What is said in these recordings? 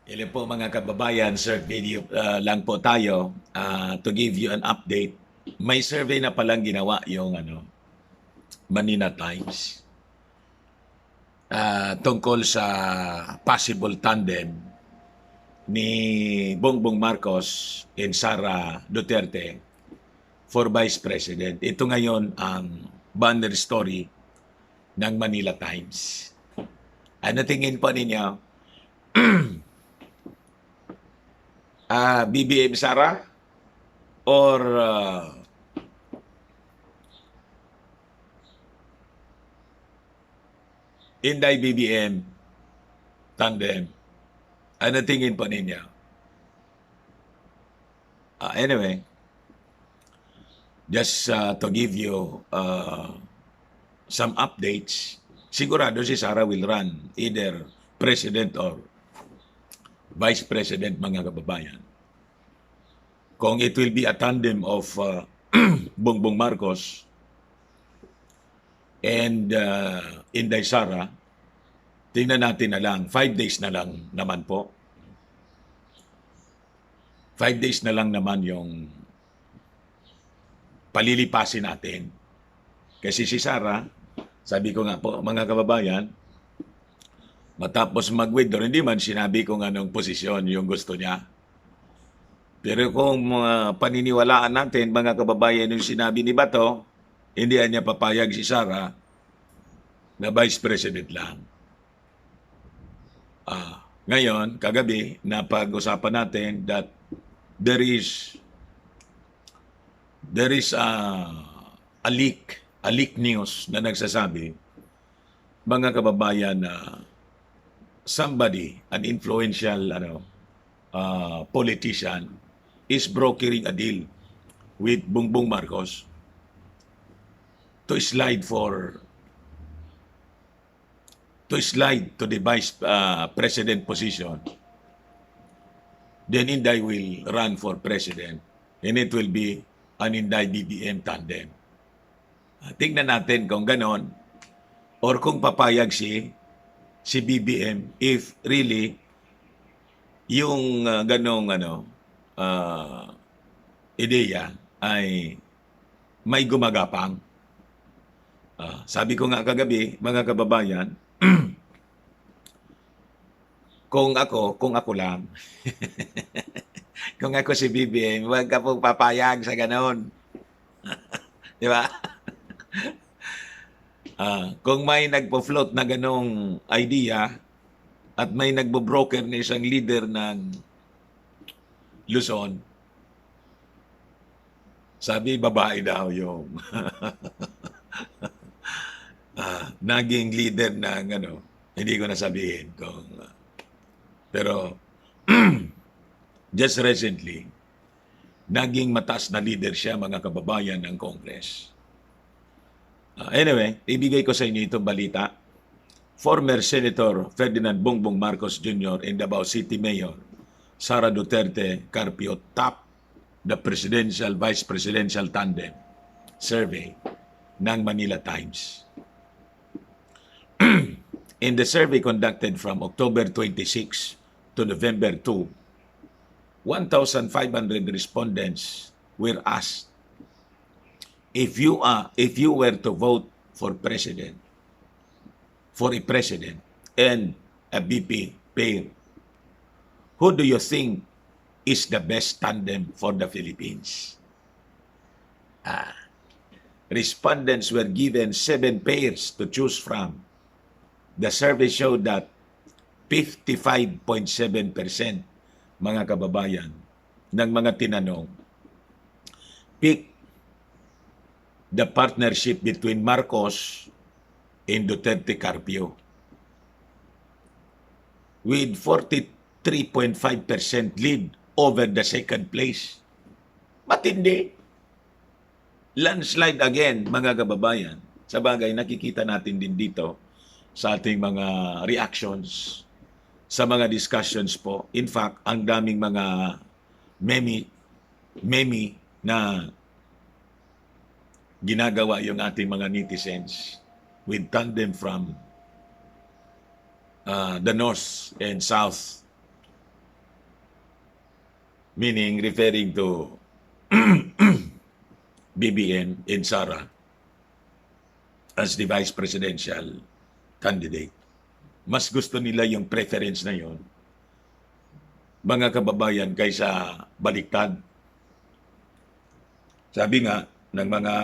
Hello po mga kababayan, short video lang po tayo to give you an update. May survey na palang ginawa yung Manila Times tungkol sa possible tandem ni Bongbong Marcos and Sara Duterte for Vice President. Ito ngayon ang banner story ng Manila Times. Ano tingin po ninyo? BBM Sara or Inday BBM tandem? Ano tingin po ninyo? Anyway, just to give you some updates, sigurado si Sara will run either President or Vice President, mga kababayan. Kung it will be a tandem of Bongbong Marcos and Inday Sara, tingnan natin na lang, 5 days na lang naman po. 5 days na lang naman yung palilipasin natin. Kasi si Sara, sabi ko nga po mga kababayan, matapos mag-withdraw, hindi man sinabi kung anong posisyon yung gusto niya. Pero kung paniniwalaan natin, mga kababayan, yung sinabi ni Bato, hindi niya papayag si Sara na Vice President lang. Ngayon, kagabi, napag-usapan natin that there is a leak news na nagsasabi, mga kababayan, na somebody, an influential politician, is brokering a deal with Bongbong Marcos to slide to the Vice President position. Then Inday will run for President and it will be an Inday BBM tandem. Tingnan natin kung ganon or kung papayag si BBM if really yung ganong ideya ay may gumagapang. Sabi ko nga kagabi, mga kababayan, kung ako lang, kung ako si BBM, huwag ka pong papayag sa ganon. Di ba? Kung may nagpo-float na ganong idea at may nagbo-broker na isang leader ng Luzon, sabi babae daw yung naging leader ng hindi ko na sabihin kung pero just recently naging mataas na leader siya, mga kababayan, ng Congress. Anyway, ibigay ko sa inyo itong balita. Former Senator Ferdinand Bongbong Marcos Jr. and Davao City Mayor Sara Duterte Carpio top the presidential vice presidential tandem survey ng Manila Times. In the survey conducted from October 26 to November 2, 1,500 respondents were asked if you were to vote for a president and a VP pair, who do you think is the best tandem for the Philippines? Respondents were given 7 pairs to choose from. The survey showed that 55.7%, mga kababayan, ng mga tinanong pick the partnership between Marcos and Duterte Carpio, with 43.5% lead over the second place. Matindi. Landslide again, mga kababayan. Sa bagay, nakikita natin din dito sa ating mga reactions, sa mga discussions po. In fact, ang daming mga meme na ginagawa yung ating mga netizens with tandem from the north and south meaning referring to BBM and Sara as the vice presidential candidate. Mas gusto nila yung preference na yon, mga kababayan, kaysa baliktad. Sabi nga ng mga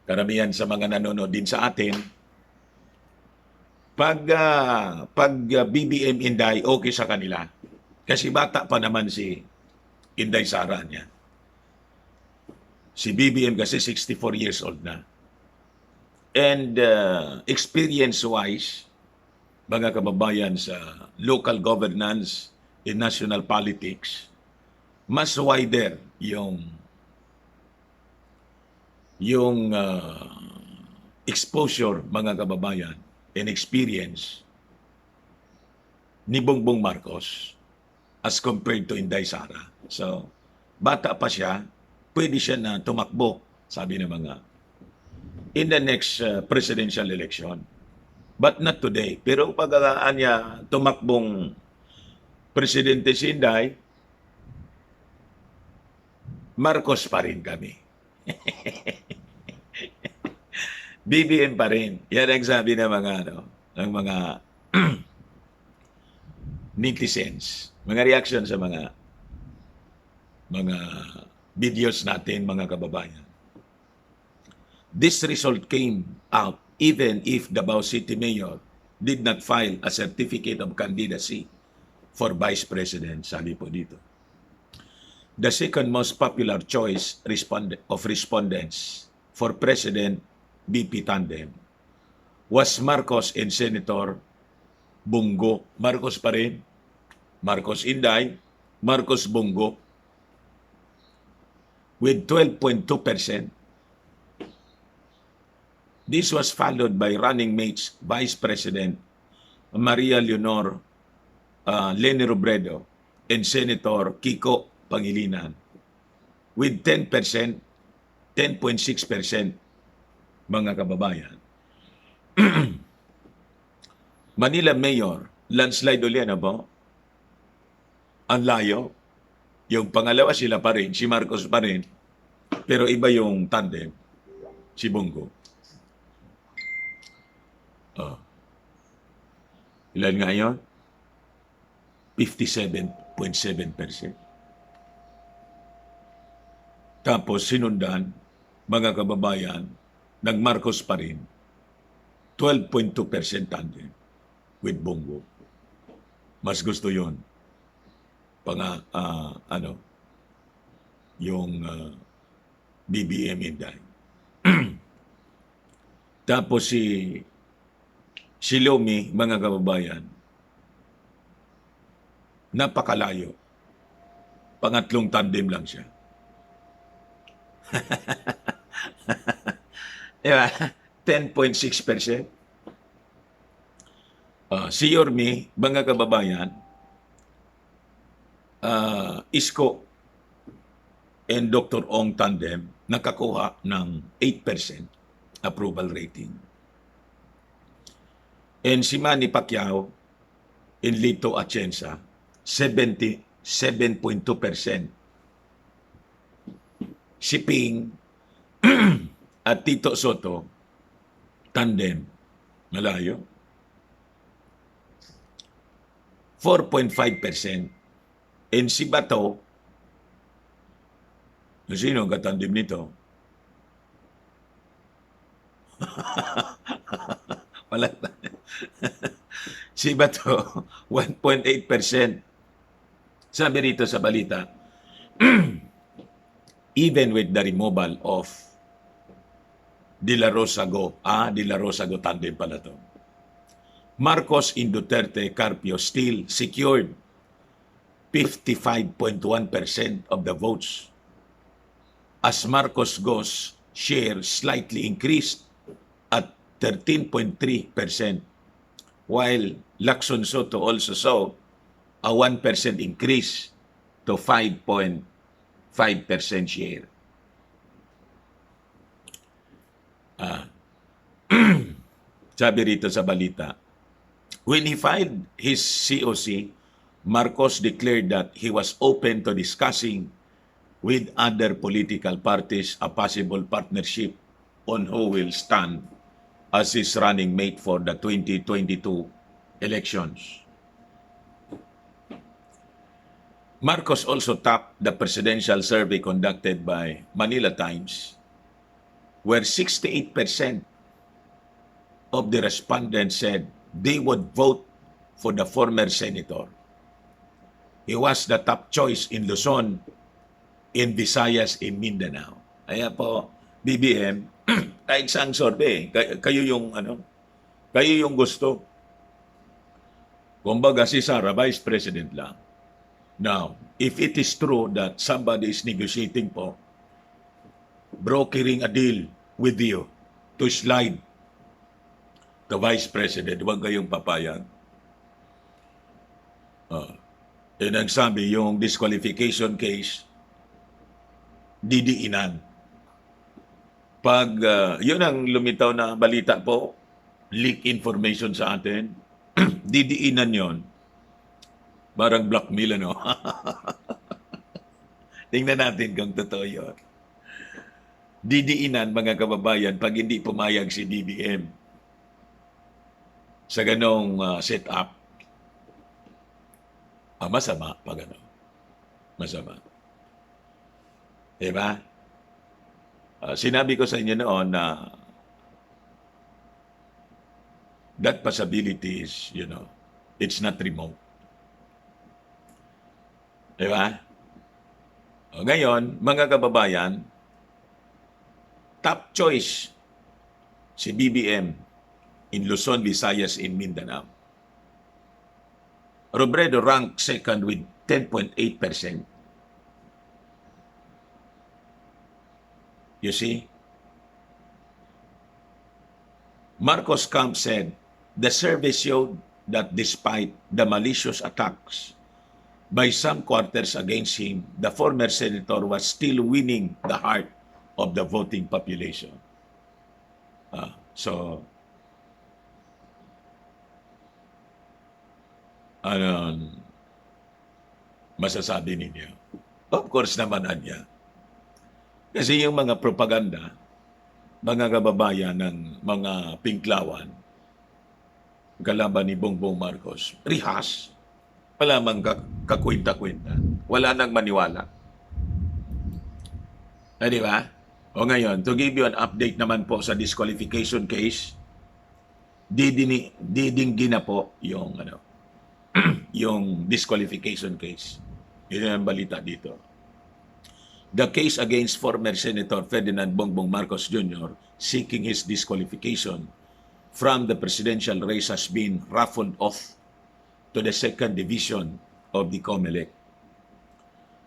karamihan sa mga nanonood din sa atin, pag BBM Inday, okay sa kanila. Kasi bata pa naman si Inday Sara niya. Si BBM kasi 64 years old na. And experience-wise, mga kababayan, sa local governance in national politics, mas wider yung exposure, mga kababayan, and experience ni Bongbong Marcos as compared to Inday Sara. So, bata pa siya, pwede siya na tumakbo, sabi ng mga, in the next presidential election. But not today. Pero pag niya tumakbong presidente si Inday, Marcos pa rin kami. BBM pa rin. Yan ang sabi ng mga netizens. Mga reaction sa mga videos natin, mga kababayan. This result came out even if Davao City Mayor did not file a certificate of candidacy for Vice President, sabi po dito. The second most popular choice of respondents for President BP tandem was Marcos and Senator Bongo. Marcos pa rin. Marcos Inday, Marcos Bongo, with 12.2%. This was followed by running mates Vice President Maria Leonor Leni Robredo and Senator Kiko Pangilinan with 10%, 10.6%, mga kababayan. Manila Mayor, landslide ulit, ano po? Ang layo. Yung pangalawa sila pa rin, si Marcos pa rin, pero iba yung tandem, si Bongo. Ilan nga yun? 57.7%. Tapos sinundan, mga kababayan, ng Marcos pa rin, 12.2% tandem with Bongo. Mas gusto yon yung BBM Inday. Tapos si Lomi, mga kababayan, napakalayo. Pangatlong tandem lang siya. Diba? 10.6%. Si Yormi, mga kababayan, Isko and Dr. Ong tandem nakakuha ng 8% approval rating. And si Manny Pacquiao and Lito Atienza, 77.2%. Si Ping at Tito Soto, tandem, malayo, 4.5%. And si Bato, sino ang katandem nito? Wala na. Si Bato, 1.8%. Sabi rito sa balita, even with the removal of De La Rosa Go, De La Rosa Go tandem pala to, Marcos in Duterte Carpio still secured 55.1% of the votes, as Marcos Go's share slightly increased at 13.3%, while Lacson Soto also saw a 1% increase to 5.5% share. Sabi rito sa balita, when he filed his COC Marcos declared that he was open to discussing with other political parties a possible partnership on who will stand as his running mate for the 2022 elections. Marcos also topped the presidential survey conducted by Manila Times, where 68% of the respondents said they would vote for the former senator. He was the top choice in Luzon, in Visayas, in Mindanao. Kaya po, BBM, kahit saang survey, kayo yung kayo yung gusto. Kumbaga si Sara, Vice President lang. Now, if it is true that somebody is negotiating po, brokering a deal with you to slide the Vice President, huwag kayong papayag. Ang sabi, yung disqualification case, didiinan. Pag yun ang lumitaw na balita po, leak information sa atin, didiinan yon. Parang blackmail, ano? Tingnan natin kung totoo yun. Didiinan, mga kababayan, pag hindi pumayag si BBM sa ganong setup, masama pag ano. Masama. Diba? Sinabi ko sa inyo noon na that possibility is, it's not remote. Diba? Ngayon, mga kababayan, top choice si BBM in Luzon, Visayas, in Mindanao. Robredo ranked second with 10.8%. You see? Marcos Camp said, the survey showed that despite the malicious attacks by some quarters against him, the former senator was still winning the heart of the voting population. So, ano masasabi ninyo? Of course naman, Anya. Kasi yung mga propaganda, mga kababayan ng mga pinklawan, kalaban ni Bongbong Marcos, rihas, wala mang kakwenta-kwenta, wala nang maniwala. Di ba? O ngayon, to give you an update naman po sa disqualification case, didinggin na po yung yung disqualification case. Yun ang balita dito. The case against former Senator Ferdinand Bongbong Marcos Jr. seeking his disqualification from the presidential race has been raffled off to the second division of the COMELEC.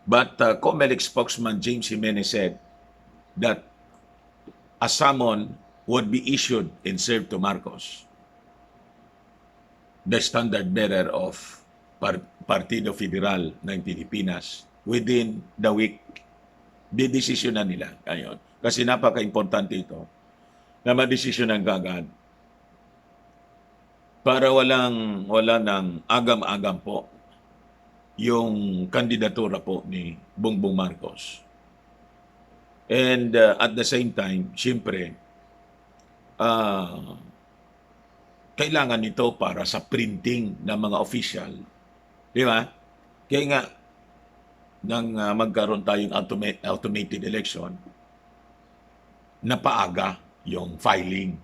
But COMELEC spokesman James Jimenez said that a summon would be issued and served to Marcos, the standard bearer of Partido Federal ng Pilipinas, within the week. Didesisyonan nila ngayon. Kasi napaka-importante ito na madesisyonan kagad para wala nang agam-agam po yung kandidatura po ni Bongbong Marcos. And at the same time, siyempre, kailangan nito para sa printing ng mga official. Di ba? Kaya nga, nang magkaroon tayong automated election, napaaga yung filing.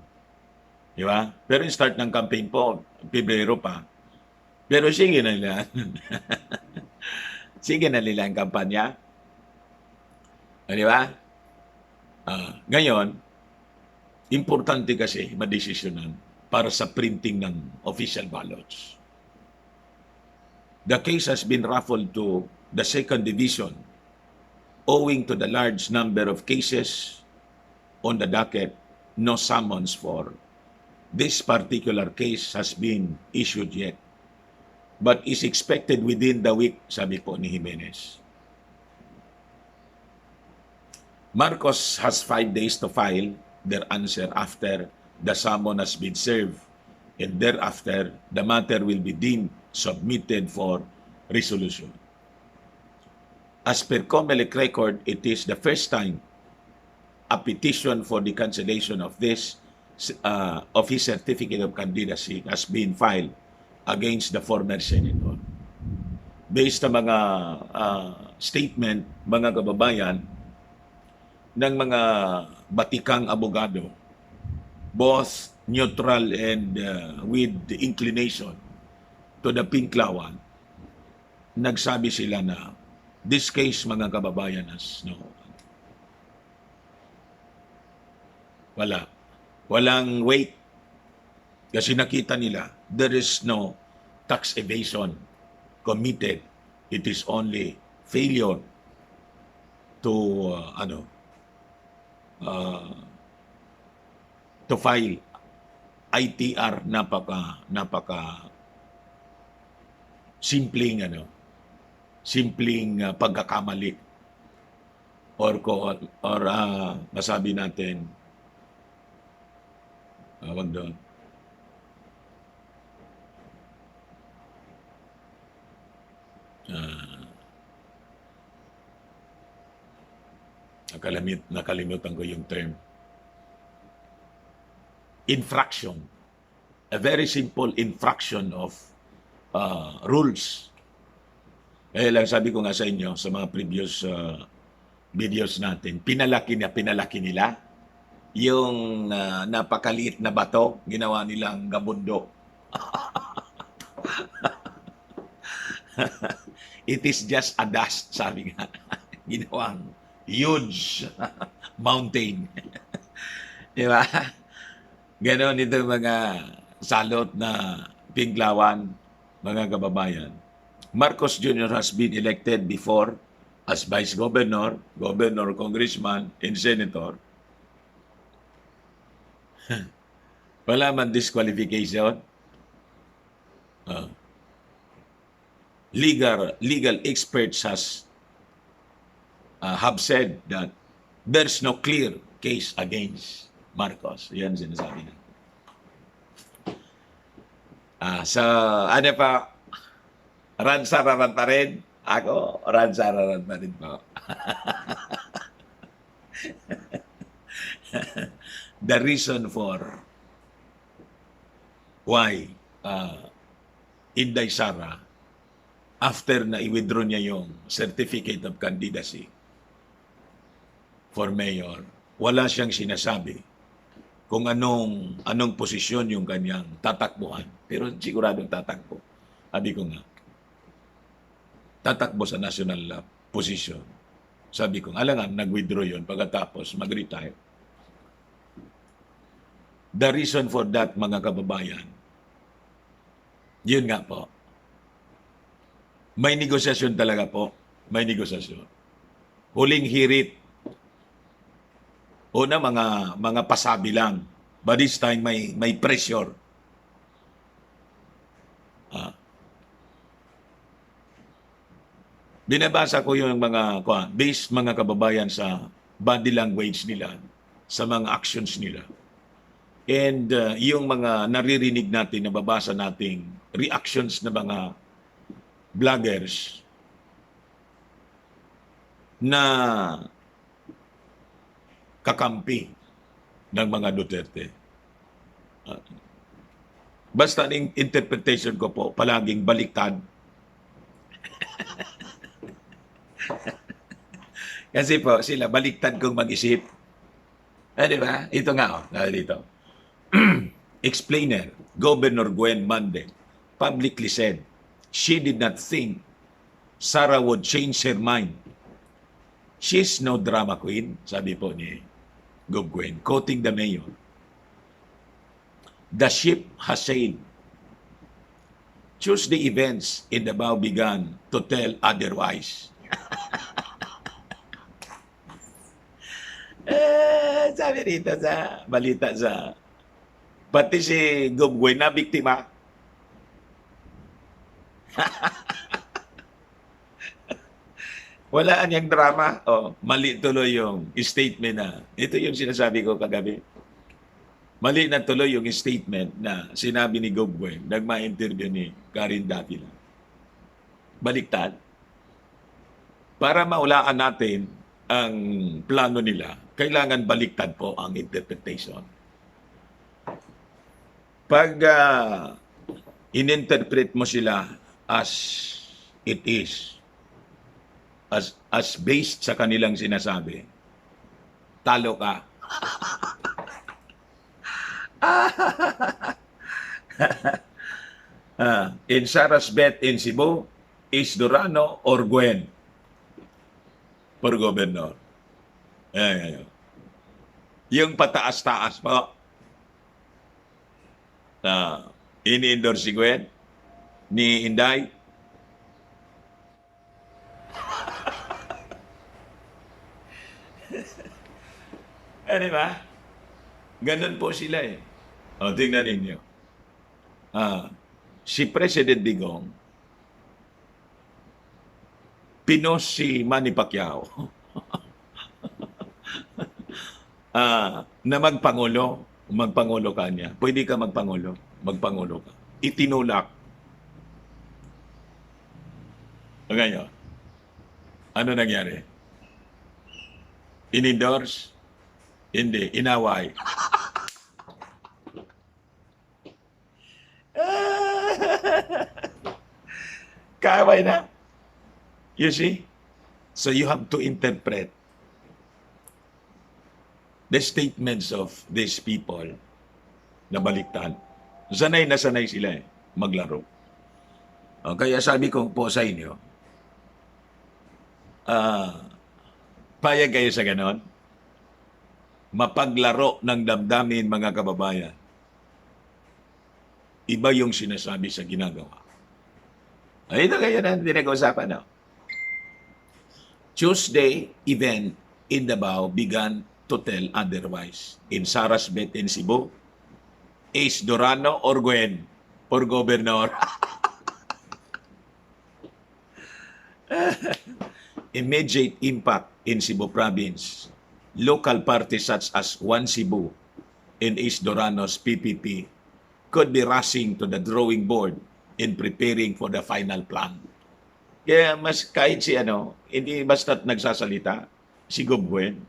Di ba? Pero yung start ng campaign po, Pebrero pa. Pero sige na nila. Sige na nila ang kampanya. Di ba? Ngayon, importante kasi madesisyonan para sa printing ng official ballots. The case has been raffled to the second division owing to the large number of cases on the docket. No summons for this particular case has been issued yet, but is expected within the week, sabi po ni Jimenez. Marcos has 5 days to file their answer after the summon has been served, and thereafter the matter will be deemed submitted for resolution. As per COMELEC record, it is the first time a petition for the cancellation of this of his certificate of candidacy has been filed against the former senator. Based sa mga statement, mga kababayan, ng mga batikang abogado, both neutral and with the inclination to the Pinklawan, nagsabi sila na this case, mga kababayan, has walang weight, kasi nakita nila there is no tax evasion committed. It is only failure to to file ITR. Napaka simpleng pagkakamali or masabi natin wag doon. Nakalimutan ko yung term. Infraction. A very simple infraction of rules. Kaya lang sabi ko nga sa inyo sa mga previous videos natin, pinalaki nila yung napakaliit na bato, ginawa nilang gabundo. It is just a dust, sabi nga. Ginawang huge mountain. Di ba? Ganon ito mga salot na Pinklawan, mga kababayan. Marcos Jr. has been elected before as Vice Governor, Governor, Congressman, and Senator. Wala man disqualification. Legal experts have said that there's no clear case against Marcos. Yan sinasabi na. Ano pa? Ransararan pa rin? Ako, ransararan pa rin po. The reason for why Inday Sara, after na i-withdraw niya yung certificate of candidacy for mayor, wala siyang sinasabi kung anong posisyon yung kanyang tatakbuhan. Pero siguradong tatakbo. Sabi ko nga, tatakbo sa national position. Sabi ko, alangan, nag-withdraw yun pagkatapos mag-retire. The reason for that, mga kababayan, yun nga po, may negosasyon talaga po. May negosasyon. Huling hirit. Una, mga pasabi lang. But this time, may pressure. Binabasa ko yung based mga kababayan sa body language nila, sa mga actions nila. And yung mga naririnig natin, nababasa nating reactions na mga vloggers na kakampi ng mga Duterte. Basta ang interpretation ko po, palaging baliktad. Kasi po, sila baliktad kong mag-isip. Di ba? Ito nga, dito. Explainer, Governor Gwen Mande publicly said she did not think Sara would change her mind. She's no drama queen, sabi po ni Gov Gwen, quoting the mayor. The ship has sailed. Tuesday events in Davao began to tell otherwise. Sabi rito sa balita sa pati si Gov Gwen na biktima. Wala niyang drama. Mali tuloy yung statement na, ito yung sinasabi ko kagabi. Mali na tuloy yung statement na sinabi ni Gov Gwen, nagma-interview ni Karen Davila. baliktad, para maulaan natin ang plano nila, kailangan baliktad po ang interpretation. Pag ininterpret mo sila as it is, as based sa kanilang sinasabi, talo ka. In Sarah's bet in Cebu, is Durano or Gwen for governor? Ayan. Yung pataas-taas po, ini-endorse si Gwen, ni Inday. Di ba? Ganun po sila eh. O, tingnan ninyo. Si President Digong, pinos si Manny Pacquiao na magpangulo ka niya. Pwede ka magpangulo ka. Itinulak. Ngayon, ano nangyari? In-endorse? Hindi, inaway. Kaaway na. You see? So you have to interpret the statements of these people na baliktad. Sanay na sanay sila maglaro. Kaya sabi ko po sa inyo, payag kayo sa ganon? Mapaglaro ng damdamin, mga kababayan. Iba yung sinasabi sa ginagawa. Ito kayo na pinag-usapan, no? Tuesday event in Davao began to tell otherwise. In Sarah's bet in Cebu, is Durano or Gwen for governor? Immediate impact in Cebu province. Local parties such as One Cebu and East Durano's PPP could be rushing to the drawing board in preparing for the final plan. Kaya mas kahit si hindi basta't nagsasalita, si Gobwen,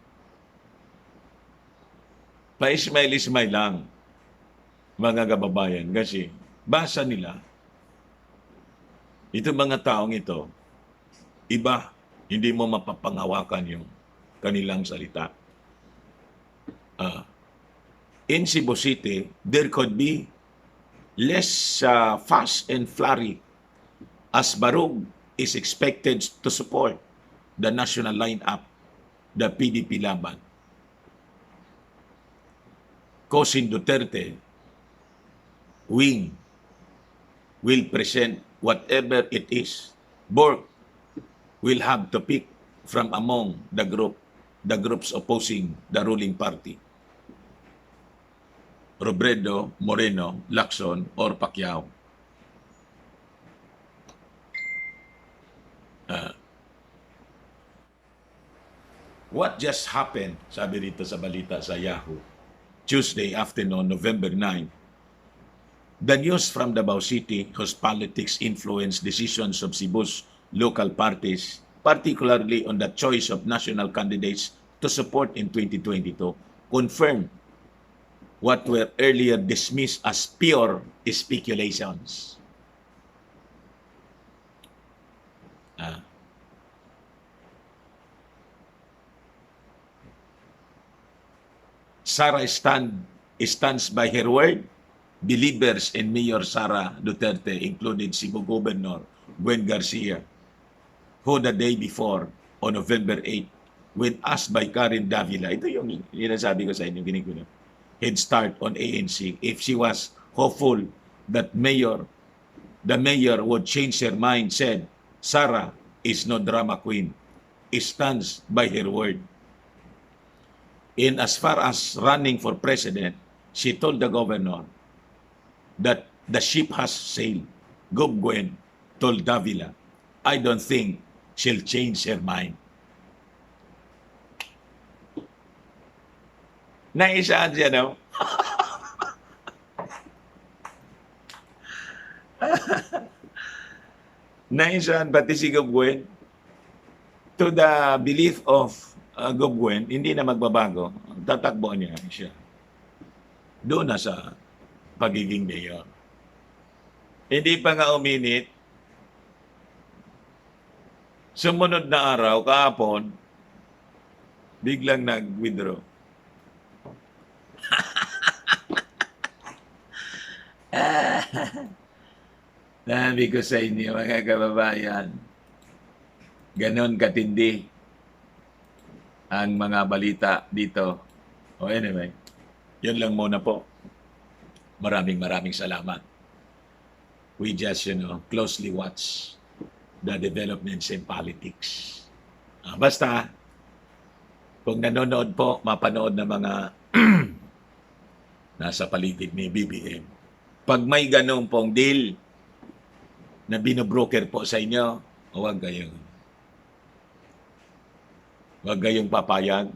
pa-ismail-ismail lang, mga kababayan, kasi basa nila, itong mga taong ito, iba, hindi mo mapapangawakan yung kanilang salita. In Cebu City, there could be less fast and flurry as Barug is expected to support the national lineup, the PDP Laban. Cosin Duterte wing will present whatever it is. Borg will have to pick from among the groups opposing the ruling party. Robredo, Moreno, Lacson, or Pacquiao. What just happened, sabi rito sa balita sa Yahoo, Tuesday afternoon, November 9, the news from Davao City whose politics influence decisions of Cebu's local parties, particularly on the choice of national candidates to support in 2022, confirmed what were earlier dismissed as pure speculations. Sara stands by her word. Believers in Mayor Sara Duterte included Cebu Governor Gwen Garcia, who the day before, on November 8, when asked by Karen Davila, ito yung sinasabi ko sa inyo, ginigulo, head start on ANC, if she was hopeful that the mayor would change her mind, said, Sara is no drama queen. Stands by her word. In as far as running for president, she told the governor that the ship has sailed. Gob Gwen told Davila, I don't think she'll change her mind. Naisaan siya, no? Naisan pati si Gobwen to the belief of Gobwen, hindi na magbabago. Tatakbo niya siya. Doon na sa pagiging mayor. Hindi pa nga uminit. Sumunod na araw, kahapon, biglang nag-withdraw. Sabi ko sa inyo, mga kababayan, ganon katindi ang mga balita dito. O anyway, yun lang muna po. Maraming salamat. We just, closely watch the developments in politics. Basta, kung nanonood po, mapanood ng mga nasa paligid ni BBM. Pag may ganun pong deal na binobroker po sa inyo, huwag kayong papayag.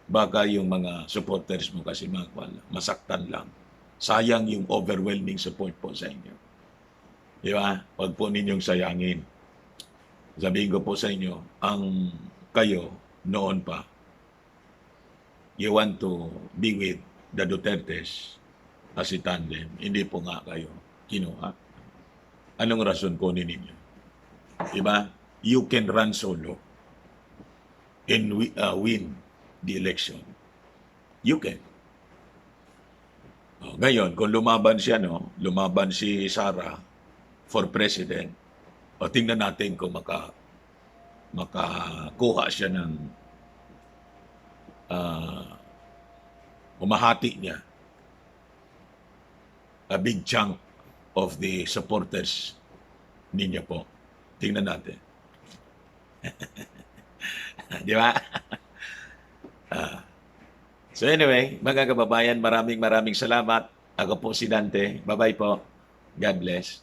Baka yung mga supporters mo kasi masaktan lang. Sayang yung overwhelming support po sa inyo. Di ba? Huwag po ninyong sayangin. Sabihin ko po sa inyo, ang kayo noon pa, you want to be with the Dutertes as a tandem, hindi po nga kayo kinuha. Anong rason ko ninyo? Diba? You can run solo and win the election. You can. Ngayon, kung lumaban siya, lumaban si Sara for president, tingnan natin kung makakuha siya ng umahati niya a big chunk of the supporters ninyo po. Tingnan natin. Di ba? So anyway, mga kababayan, maraming salamat. Ako po si Dante. Bye-bye po. God bless.